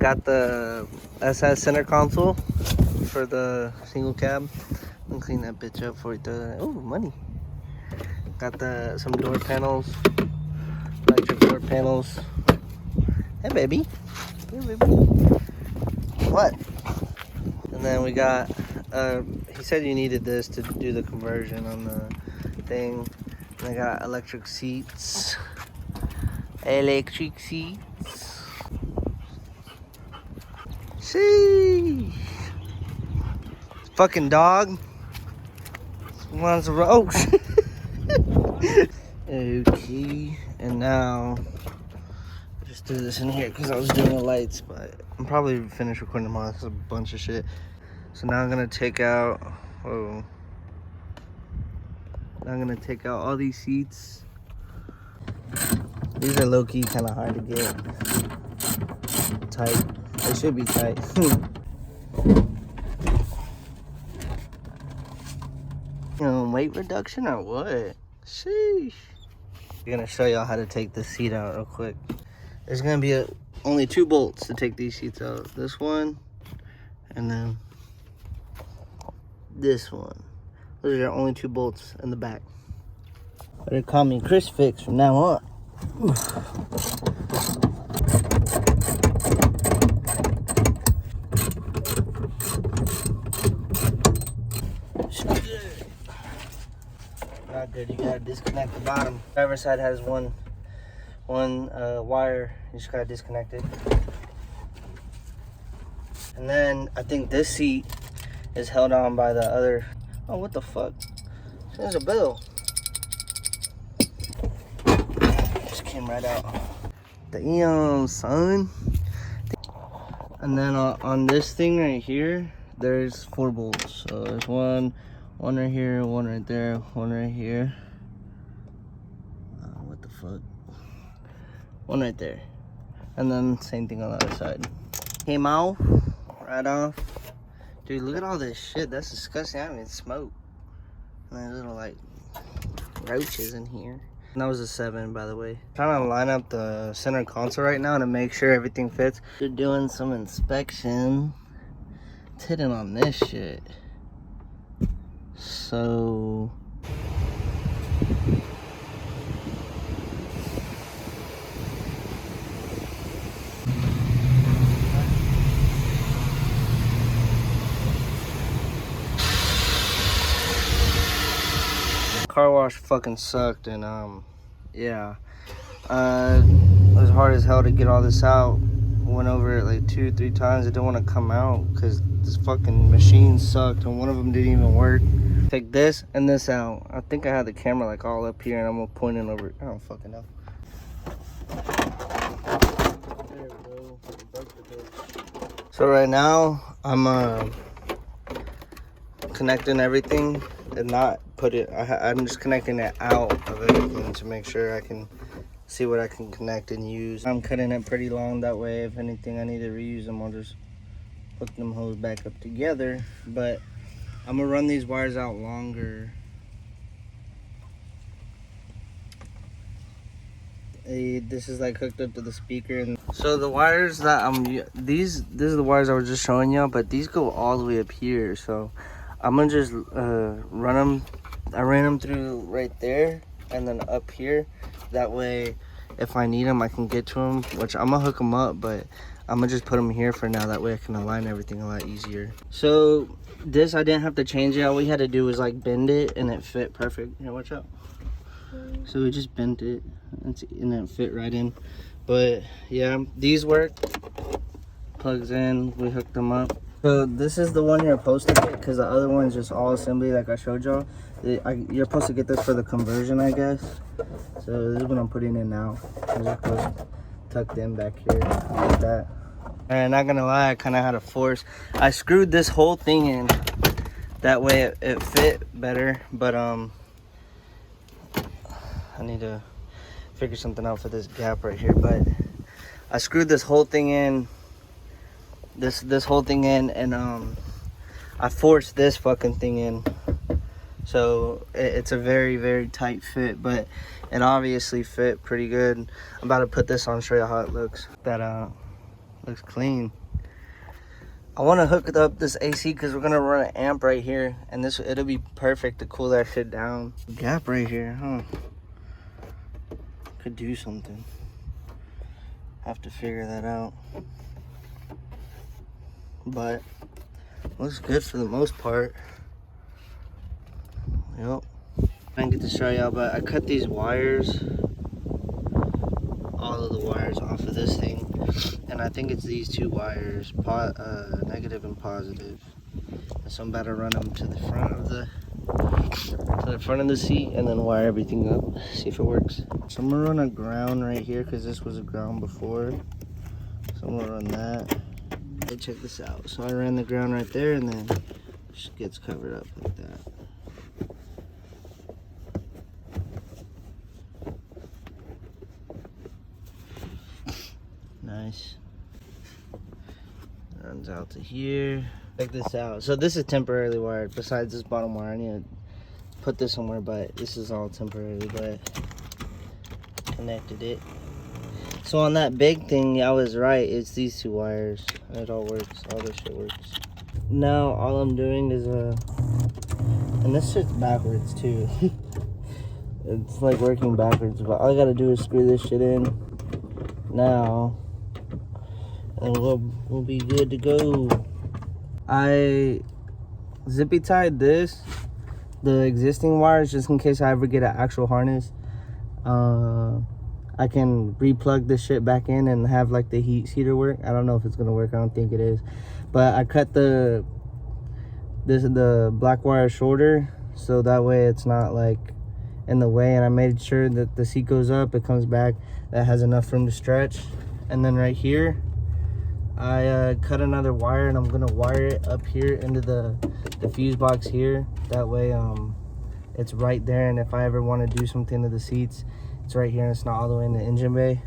got the SS center console for the single cab. I'm gonna clean that bitch up before we throw that. Oh, money. Got some door panels, electric door panels. Hey, baby. Hey, baby. What? And then we got, he said you needed this to do the conversion on the thing. And I got electric seats. Electric seats. See. Fucking dog. Wants to run. Oh, okay. And now, I just threw this in here because I was doing the lights, but I'm probably finished recording tomorrow. It's a bunch of shit. So now I'm gonna take out, whoa. Now I'm gonna take out all these seats. These are low-key kind of hard to get tight. They should be tight. You know, weight reduction or what? Sheesh. I'm gonna show y'all how to take this seat out real quick. There's gonna be only 2 bolts to take these seats out. This one, and then this one. Those are the only 2 bolts in the back. Better call me Chris Fix from now on. Not good. You gotta disconnect the bottom. Driver's side has one wire. You just gotta disconnect it. And then I think this seat is held on by the other. Oh, what the fuck? There's a bell. Just came right out. Damn, son. And then on this thing right here, there's 4 bolts. So there's one right here, one right there, one right here. What the fuck? One right there. And then same thing on the other side. Came out, right off. Dude, look at all this shit. That's disgusting. I don't even smoke. And there's little like roaches in here. And that was a 7, by the way. Trying to line up the center console right now to make sure everything fits. They're doing some inspection. It's hitting on this shit. So car wash fucking sucked, and yeah, it was hard as hell to get all this out. Went over it like 2-3 times. It didn't want to come out because this fucking machine sucked, and one of them didn't even work. Take this and this out. I think I had the camera like all up here, and I'm gonna point it over. I don't fucking know. There we go. So right now I'm connecting everything and not put it. I'm just connecting it out of everything to make sure I can see what I can connect and use. I'm cutting it pretty long, that way if anything I need to reuse them, I'll just hook them hose back up together. But I'm gonna run these wires out longer. This is like hooked up to the speaker, and so the wires that these are the wires I was just showing y'all, but these go all the way up here. So I'm gonna just run them. I ran them through right there and then up here. That way, if I need them, I can get to them. Which I'm gonna hook them up, but I'm gonna just put them here for now. That way I can align everything a lot easier. So this I didn't have to change it. All we had to do was like bend it and it fit perfect. Here, watch out. So we just bent it and it fit right in. But yeah, these work. Plugs in, we hooked them up. So this is the one you're supposed to get, because the other one's just all assembly like I showed y'all. You're supposed to get this for the conversion, I guess. So this is what I'm putting in now. Just goes tucked in back here like that. And not gonna lie, I kind of had a force. I screwed this whole thing in. That way it fit better. But I need to figure something out for this gap right here. But I screwed this whole thing in. This whole thing in, and I forced this fucking thing in. So it's a very, very tight fit, but it obviously fit pretty good. I'm about to put this on, show you how it looks. That Looks clean. I want to hook up this AC because we're gonna run an amp right here, and it'll be perfect to cool that shit down. Gap right here, huh? Could do something. Have to figure that out. But looks good for the most part. Yep. I didn't get to show y'all, but I cut these wires, all of the wires off of this thing, and I think it's these two wires, negative and positive. So I'm about to run them to the front of the seat and then wire everything up, see if it works. So I'm gonna run a ground right here because this was a ground before. So I'm gonna run that. Hey, check this out. So I ran the ground right there and then it just gets covered up like that. Nice. Runs out to here. Check this out. So this is temporarily wired. Besides this bottom wire, I need to put this somewhere, but this is all temporary. But connected it. So on that big thing, I was right. It's these two wires. It all works. All this shit works. Now all I'm doing is and this shit's backwards too. It's like working backwards, but all I gotta do is screw this shit in now, and we'll be good to go. I zippy tied the existing wires, just in case I ever get an actual harness. I can replug this shit back in and have like the heater work. I don't know if it's gonna work. I don't think it is, but I cut the black wire shorter so that way it's not like in the way, and I made sure that the seat goes up, it comes back, that has enough room to stretch. And then right here I cut another wire, and I'm gonna wire it up here into the fuse box here. That way it's right there, and if I ever want to do something to the seats, it's right here and it's not all the way in the engine bay.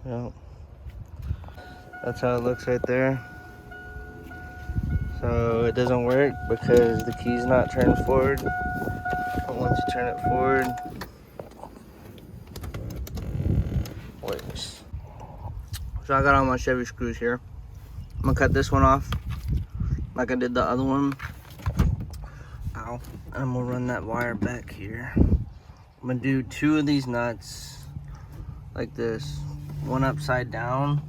Yep. That's how it looks right there. So it doesn't work because the key's not turned forward. But once you turn it forward, it works. So I got all my Chevy screws here. I'm gonna cut this one off like I did the other one. Ow. And I'm gonna run that wire back here. I'm gonna do two of these nuts like this. One upside down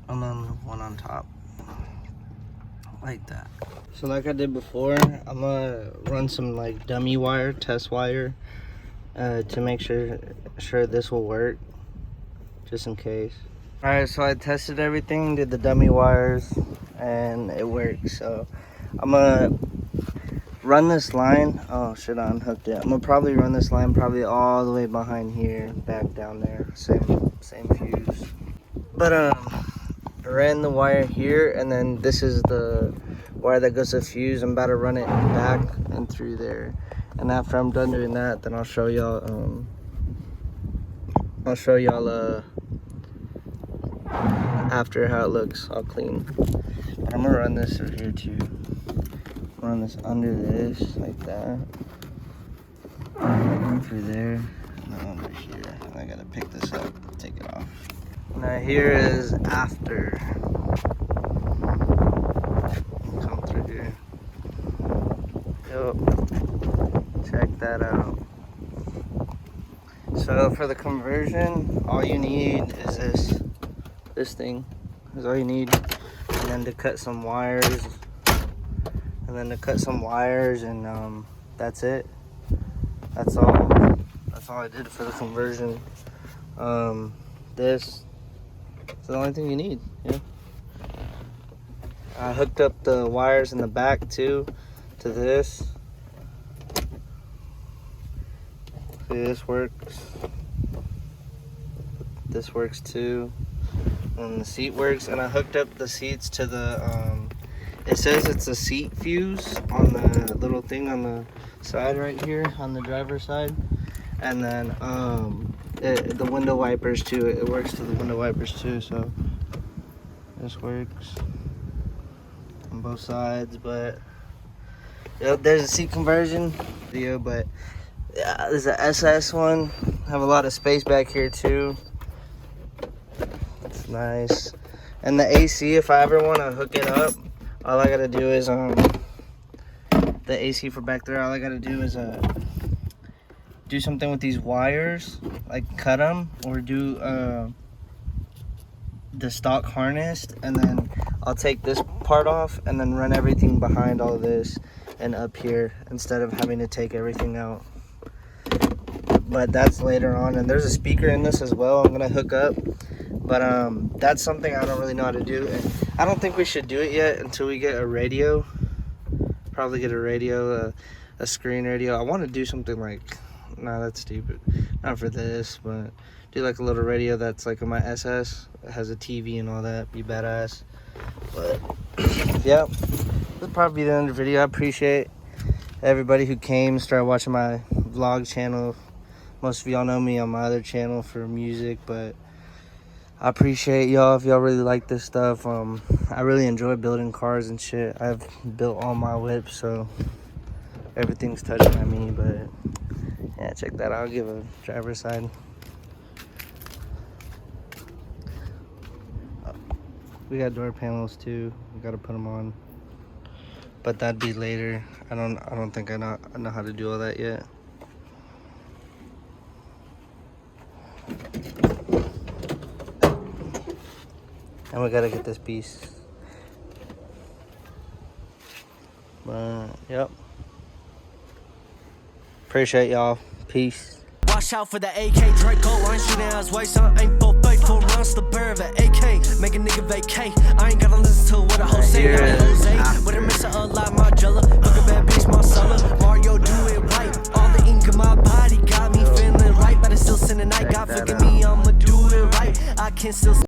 and then one on top like that. So like I did before, I'm gonna run some like dummy wire, test wire, to make sure this will work, just in case. All right, so I tested everything, did the dummy wires, and it works. So I'm gonna run this line. Oh shit, I unhooked it. I'm gonna probably run this line probably all the way behind here, back down there, same fuse. But I ran the wire here, and then this is the wire that goes to the fuse. I'm about to run it back and through there, and after I'm done doing that, then I'll show y'all after how it looks all clean. But I'm gonna run this through here too. Run this under this like that, through there, and then under here. And I gotta pick this up, take it off. Now here is after. Come through here. Yup. Check that out. So for the conversion, all you need is this thing. Is all you need, and then to cut some wires. And that's it. That's all I did for the conversion. This is the only thing you need. Yeah. I hooked up the wires in the back too to this. See, this works. This works too. And the seat works. And I hooked up the seats to the it says it's a seat fuse on the little thing on the side right here on the driver's side, and then the window wipers too. It works to the window wipers too. So This works on both sides, but yep, there's a seat conversion video, but yeah, there's an SS one. Have a lot of space back here too. It's nice. And the AC, if I ever want to hook it up, all I gotta do is the AC for back there, all I gotta do is do something with these wires, like cut them, or do the stock harness, and then I'll take this part off and then run everything behind all this and up here instead of having to take everything out. But that's later on. And there's a speaker in this as well I'm gonna hook up, but that's something I don't really know how to do, and I don't think we should do it yet until we get a radio. Probably get a radio, a screen radio. I want to do something like, nah, that's stupid, not for this, but do like a little radio that's like on my SS. It has a TV and all that. Be badass. But yeah, this will probably be the end of the video. I appreciate everybody who came, started watching my vlog channel. Most of y'all know me on my other channel for music, but I appreciate y'all if y'all really like this stuff. I really enjoy building cars and shit. I've built all my whips, so everything's touching at me. But yeah, check that out. I'll give a driver's side. We got door panels too. We gotta put them on, but that'd be later. I don't think I know how to do all that yet. And we gotta get this piece. But yep. Appreciate y'all. Peace. Watch out for the AK Draco. I ain't shooting at his waist. I ain't for faithful. Runs the bear of an AK. Make a nigga vacate. I ain't gotta listen to what a hoe say. Jose. With a mix of a lot, my jella. Look a bad bitch, my cellar. Mario, do it right. All the ink in my body got me feeling right. But it's still sending night. God forgive me, I'ma do it right. I can still.